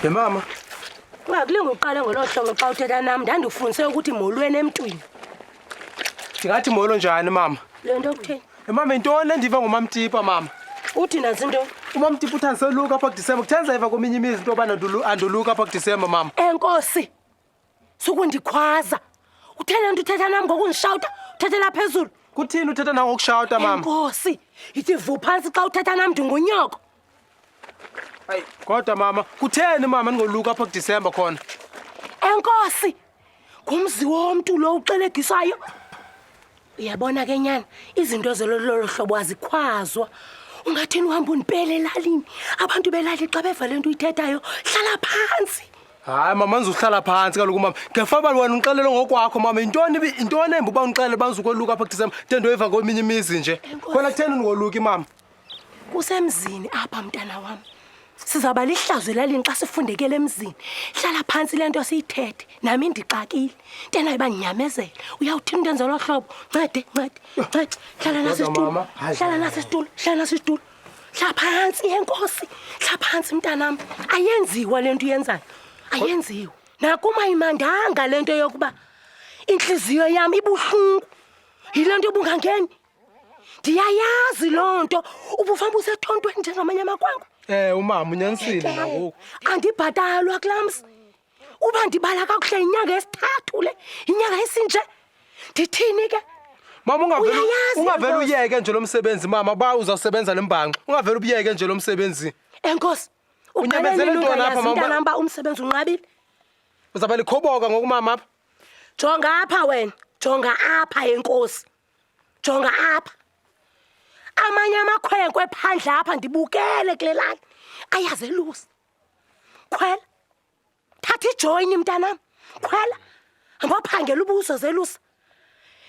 Ye mama. Ngakulinga uqala ngolo hlobo xa uthetha nami ndandifundise ukuthi molweni emntwini. Ndingathi molo njani mama? Le nto kutheni? Mama intoni endiva ngomamtipa mama? Uthi nazi into? Umamtipa uthandiseluka apha kuDisemba. Kuthenza eva kweminye imizi into yobana andoluka apha kuDisemba mama. Enkosi. Sukundikhwaza. Uthele nto uthetha nami ngokundishawuta, uthethela phezulu. Kuthini uthetha nawe ngokushawuta mama? Enkosi. Ithi vuphansi xa uthetha nami ndingunyoko. Hayi, kodwa mama, kutheni mama ningoluka apha kuDisemba khona? Enkosi. Ngumzi womntu lo uxelegisayo. Uyabona ke nyana, izinto zelolo hlobo azikhwazwa. Ungathini uhamba unipele elalini. Abantu belali xa beva lento uyithethayo, hlala phansi. Hayi mama, ngizohlala phansi kaloku mama. Ngefaba wena unixelele ngokwakho mama. Intoni embi uba unixelele banzukoluka apha kuDisemba? Tendo eva kweminye imizi nje. Khona kutheni ningoluki mama? Kusemzini apha mntana wami. Sizaba lihlazo elalini xa sifundekele emzini. Hlala phansi lento siyithethe. Nami ndixakile. Ntena ibandinyamezela. Uyawuthini into enzelo hlobo? Ncede. Hlala nasisitulo. Hlala nasisitulo. Hlala phansi enkosi. Hlala phansi mntanami. Ayenziwa lento uyenzayo. Ayenziwa. Nakuma imandanga lento yokuba inhliziyo yami ibuhlungu. Yilento ubungangeni. Ndiyayazi lonto. Ubufamba usetontweni njengamanye amakwango. Umama unyanisile ngoku. Andibhatalwa klams. Uba ndibala kakuhle inyanga esithathu le. Inyanga esinje. Ndithini ke? Mama ungavela uyeke nje lo msebenzi mama, ba uzawusebenza lembanqo. Ungavela ubiyeke nje lo msebenzi. Enkosi. Unyamezele ntwana apha mama. Namba umsebenzi unqabile. Uzaba likhoboka ngoku mama apha. Jonga apha wena. Jonga apha enkosi. Jonga apha. Amanye amakhwenkwe phandle apha ndibukele kulelani. Ayazelusa. Khwela. Thatha ijoin mntanami. Khwela. Angaphangela ubuso zelusa.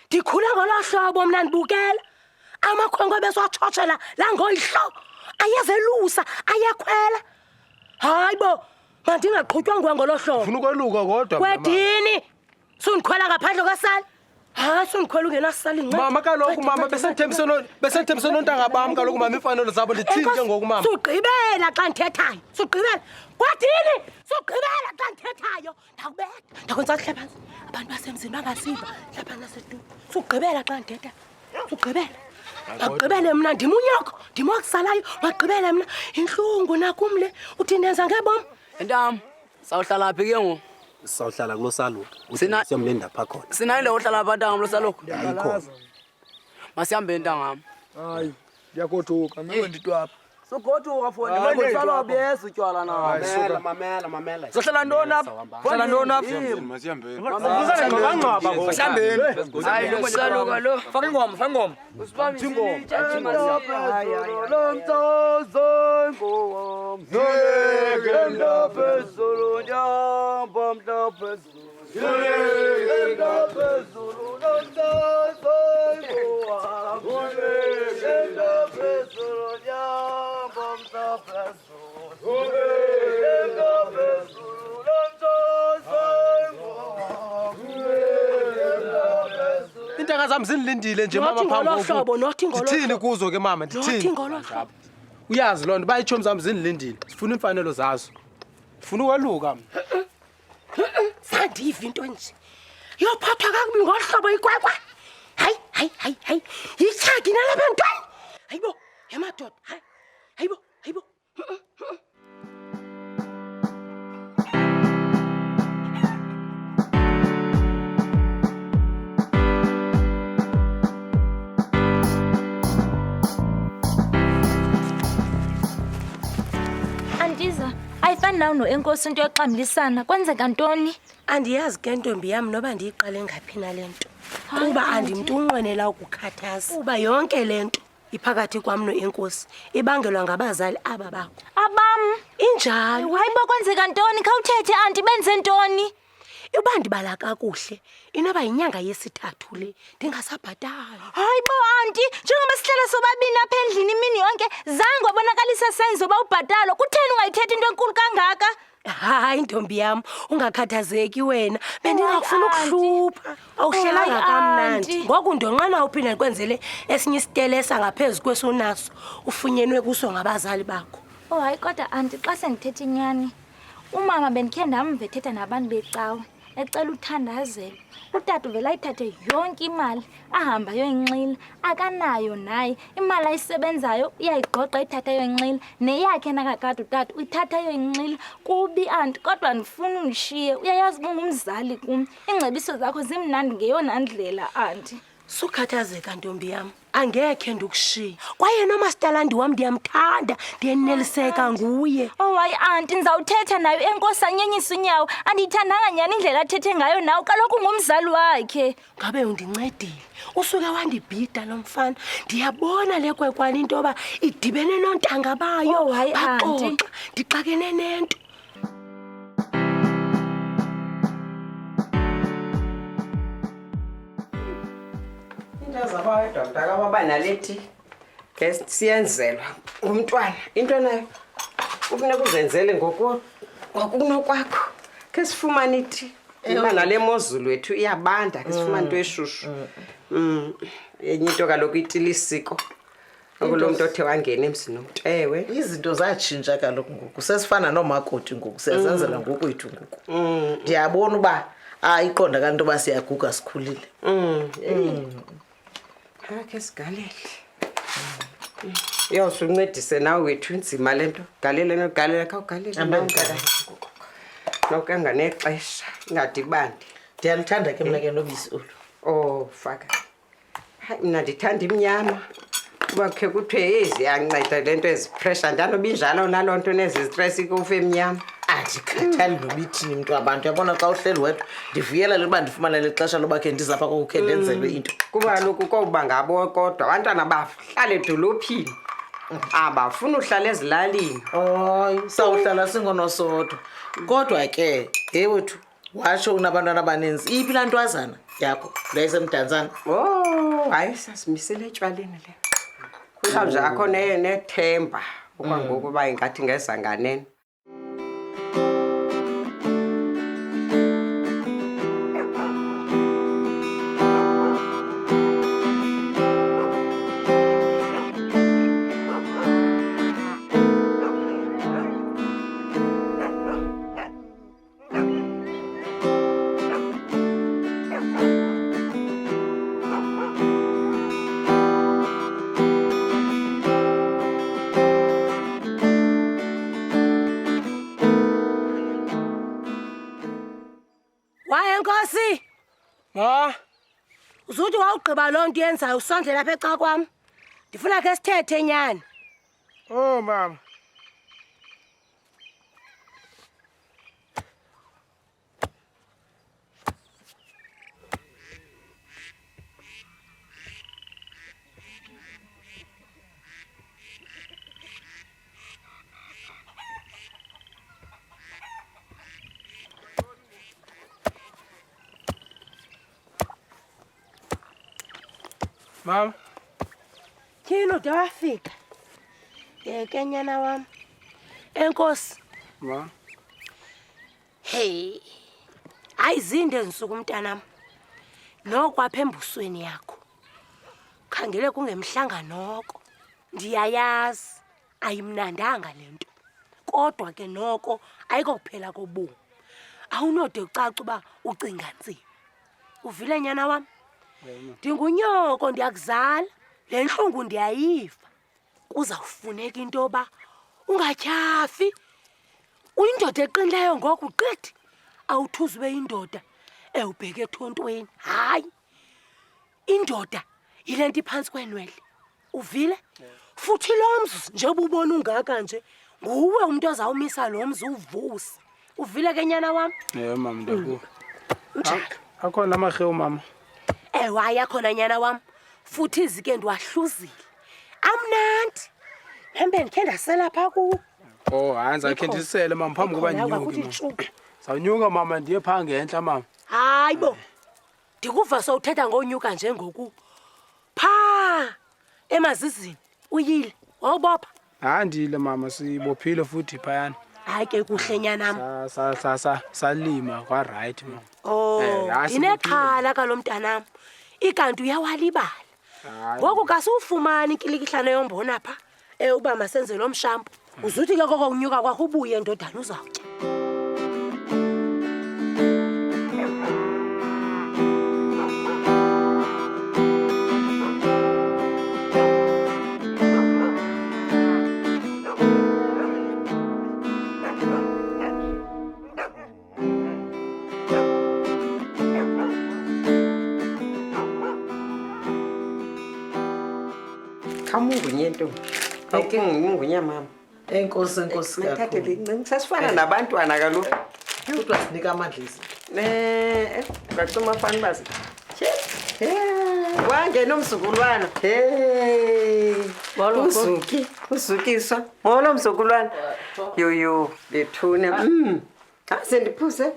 Ndikhule ngolo hlobo mina ndibukela. Amakhwenkwe beswatshoshela la ngoyihlo. Ayazelusa, ayakhwela. Hayibo, mandingaqhutywa ngolo hlobo. Ufuna ukweluka kodwa mama. Kwedini. Sundikhwela ngaphandle kwasala. Hayi songikhwela ungenasali ncane. Mama kaloku mama besethembiso nontanga bami kaloku mama imfanelo zabo ndithini ngoku mama. Sugqibela xa ndithethayo. Sugqibela. Kwathini? Sugqibela xa ndithethayo. Ndakubetha. Ndakwenza kuhle phansi. Abantu basemzini bangasiva. Lapha nasedulo. Sugqibela xa ndithetha. Sugqibela. Magqibele mina ndimunyoko. Ndimokusalayo. Magqibele mina inhlungu nakumle. Uthi ndenza ngebom. Entam, sawuhlala phi ke ngoku? Sawuhlala kulo saluko. Siyamlenda pha khona. Sinayile uhlala pha ntanga kulo saluko. Ayikho. Masihambe ntangam. Hayi, ngiyakothuka manje nditwapha. Sogoduka foni, ngizalwa biyeza utywala nawe. Mamela. Sohlala ntoni apha? Hlala ntoni apha? Masihambeni. Ngabangcwaba ngoku. Masihambeni. Hayi, lo saluka lo. Faka ingoma, faka ingoma. Usibambe ingoma. Lo mthozo ngowam. Ngekenda phezulu nyamba mhla phezulu. Ngekenda phezulu lo mthozo ngowam. Ngekenda phezulu nyamba mhla phezulu. Ngekenda phezulu lo mthozo ngowam. Ngekenda phezulu. Intanga zami zinilindile nje mama phambi koku. Ndithini kuzo ke mama? Ndithini? Uyazi lonto bayitshomi zami zinilindile. Sifuna imfanelo zazo. Ufuna ukweluka mina. Sandiva into nje. Yophathwa kakubi ngohlobo ikwakwa. Hayi. Yichagi nalapha ntwana. Hayibo, emadoda. Hayibo. Andiza, ayifani nawe noenkosi into yoxamlisana. Kwenzeka ntoni? Andiyazi ke ntombi yami noba ndiyiqale ngaphi na lento. Kuba andimntu unqwenela ukukhathaza. Kuba yonke lento iphakathi kwam noenkosi ibangelwa ngabazali aba bakho. Abam? Injalo. Hayibo kwenzeka ntoni? Khawuthethe anti benze ntoni? Uba ndibala kakuhle inoba yinyanga yesithathu le ndingasabhatali. Hayibo anti, njengoba sihlala sobabini apha endlini imini yonke zange wabonakalisa senzo ba ubhatalo. Kutheni ungayithethi into enkulu kangaka? Hayi ntombi yam, ungakhathazeki wena. Bendingafuna ukuhlupha. Awuhlelanga kamnandi. Ngoku ndonqena uphinda kwenzele esinye isitelesa ngaphezulu kwesonaso ufunyenwe kuso ngabazali bakho. Oh hayi kodwa anti xa sengithetha inyani. Umama bendikhe ndamva ethetha nabantu becawe. Ecela uthandazelo. Utata uvela ayithathe yonke imali ahamba yoyinxila akanayo naye imali ayisebenzayo uyayigoqa ithatha yoyinxila neyakhe nakakade utata uyithatha yoyinxila kubi anti kodwa ndifuna ungishiye uyayazi bungumzali kum ingcebiso zakho zimnandi ngeyona ndlela anti. Sukhathazeka ntombi yam, angekhe ndikushiye. Kwaye nomastalandi wam ndiyamthanda, ndiyeneliseka nguye. Oh hayi anti ndizawuthetha nayo enkosi anyenyise unyawo. Andiyithandanga nyani indlela athethe ngayo nawe kaloku ngumzali wakhe. Ngabe undincedile. Usuke wandibhida lo mfana. Ndiyabona le kwekwane into yoba idibene nontanga bayo. Oh hayi anti. Ndixakene nento. Zabayedwa mntaka baba nalethi ke siyenzelwa umntwana into nayo ufuneka uzenzele ngokunokwakho ke sifumane ithi imana le mozulu wethu iyabanda ke sifumane into eshushu yenye into kaloku itilisiko okulomuntu othe wangena emzini umuntu ewe izinto zatshintsha kaloku ngoku sesifana nomakoti ngoku siyazenzela ngokwethu ngoku ndiyabona uba ayiqonda kanti uba siyaguga sikhulile ke sigalele yosuncedise nawe wethu inzima lento galela khawugalela nokanga nexesha ingadibandi ndiyalithanda ke mna ke nobisi olu oh faka hayi mina ndithanda imnyama kuba khe kuthiwe ziyanceda lento ezipressure ndanobinjalo naloo nto nezistress ikufe emnyama andikhathali nobithini mntu abantu yabona xa uhleli wedwa ndivuyela loba ndifumana lexesha loba khe ndizapha kokukhe ndenzelwe into kuba kaloku kokuba ngabo kodwa abantwana bahlala edolophini abafuna uhlala ezilalini hayi sawuhlala singonosodwa kodwa ke wethu watsho unabantwana abaninzi iphi laa ntwazana yakho leyisemdantsana hayi sasimisele etywaleni le kuzawunje akho nethemba okwangoku uba ingathi ngezanganeni Nkosi. Ma. Uzuthi wawugqiba loo nto yenzayo usondle lapha eca kwam. Ndifuna ke sithethe nyani. Oh mama. Mama. Kino dawafika. Ke nyana wam. Enkosi. Ma. Hey. Ayizinde nsuku mntanami. Nokwapha embusweni yakho. Khangele kungemhlanga noko. Ndiyayazi ayimnandanga lento. Kodwa ke noko ayiko kuphela kobomi. Awunode ucaca uba ucinga nzima. Uvile nyana wami? Ndingunyoko ndiyakuzala le nhlungu ndiyayiva kuzawufuneka into yoba ungatyhafi uyindoda eqinileyo ngoku qithi awuthuzi ube yindoda ewubheke ethontweni hayi indoda yile nto iphantsi kwenwele uvile futhi lo mzi njengoba ubona ungaka nje nguwe umuntu ozawumisa lo mzi uvuse uvile ke nyana wami mama ndiyakuva akhona amahewu mama Ewa khona nyana wam futhi izike ndiwahluzile amnandi hembe ndikhe ndasela pha ku oh hanza khe ndisele mama phambi kuba nyuke sawunyuka mama ndiye pha ngentla mama hayibo ndikuva sowuthetha ngonyuka nje ngoku pha emazizini uyile wawubopha handile mama sibophile futhi phayana Hayi ke kuhle nyanam. Salima kwa right mama. Oh, inexhala kalomntanam. Ikanti uyawalibala. Ngoku kasufumani inkilikihlane yombona apha. Uba masenze lo mshampo. Uzuthi ke koko kunyuka kwakho ubuye ndodana uzawutya. Kamungunyento. Akungungunya mama. Enkosi Thathe lincinci sasifana nabantwana kaloku. Kodwa sinika amandla isi. Ngacuma fana bazi. Wangena umzukulwana. Uzukiswa. Molo mzukulwana. Yo, bethune. Sendiphuze.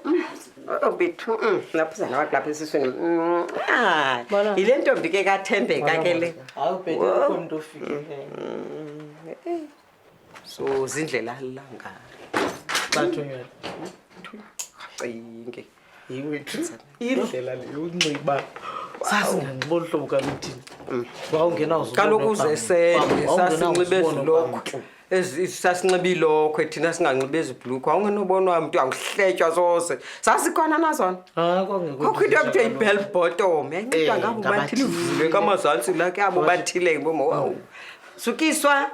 Bethu. Laphuza nawe lapha esiswini. Ile ntombi ke kathembeka ke le. Awubhethe umuntu ofike. So zindlela langa. Bathonyela. Cinge. Yiwethu. Indlela le unxiba. Sasinganxiba oluhlobo kaluthini. Wawungena uzubona. Kaloku uzesende sasinxibe ezilokho. Sasinxibe ilokho thina singanxibe ezibhlukhu. Awungenobonwa umuntu awuhletywa zose. Sasikhona nazona. Kwangekho. Kokho into ekuthiwa i-bell bottom. Yancipha ngabo bathile ivule kamazantsi la ke abo bathile ngiboma wawu. Sukiswa.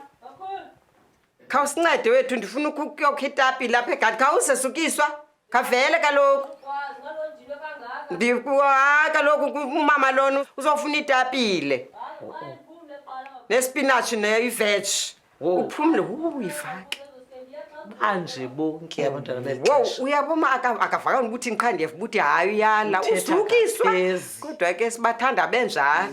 Khawusincede wethu ndifuna ukuyokha itapile lapha egadi. Khawusesukiswa. Kavele kaloku. Kaloku umama lona uzofuna itapile. Nespinach ne-veg. Uphumle uyifake. Manje bonke abantwana Wow, uyaboma akavakani ukuthi ngiqhandefu ukuthi hayi uyala usukiswa. Kodwa ke sibathanda benjalo.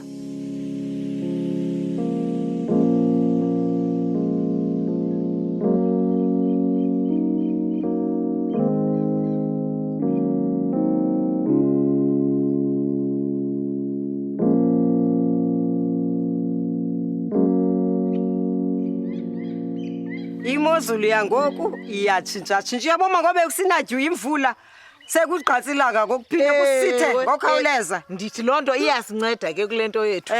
Imozulu yangoku iyatshintsha yaboma ngobe kusinadyu imvula sekugqatsilanga kokuphinda kusithe ngokhawuleza. Ndithi lonto iyasinceda ke kulento yethu.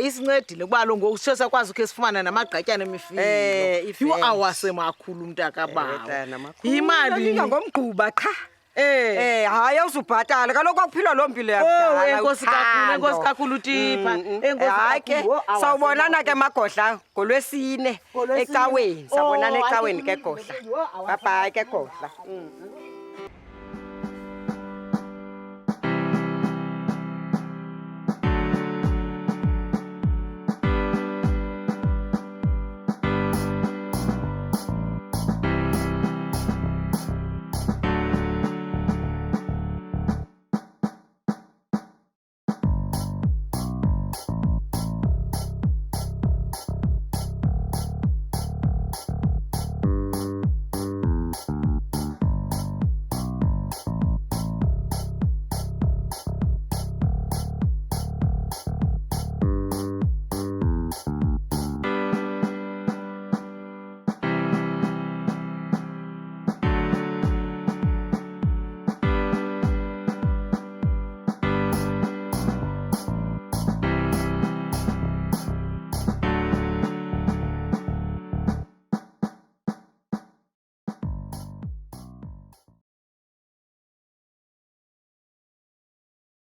Isincedile kuba lo ngoku sithe sakwazi ukhe sifumana namagqatyana emifino. Yiwo awasemakhulu umntaka baba. Imali ngomgquba qha. Hayi awuzubhatala kaloku akuphilwa lo mpilo yakudala. Enkosi kakhulu Tipa. Hayi ke sawubonana ke magodla ngolwesine ecaweni. Sabonana ecaweni ke godla. Bye ke godla.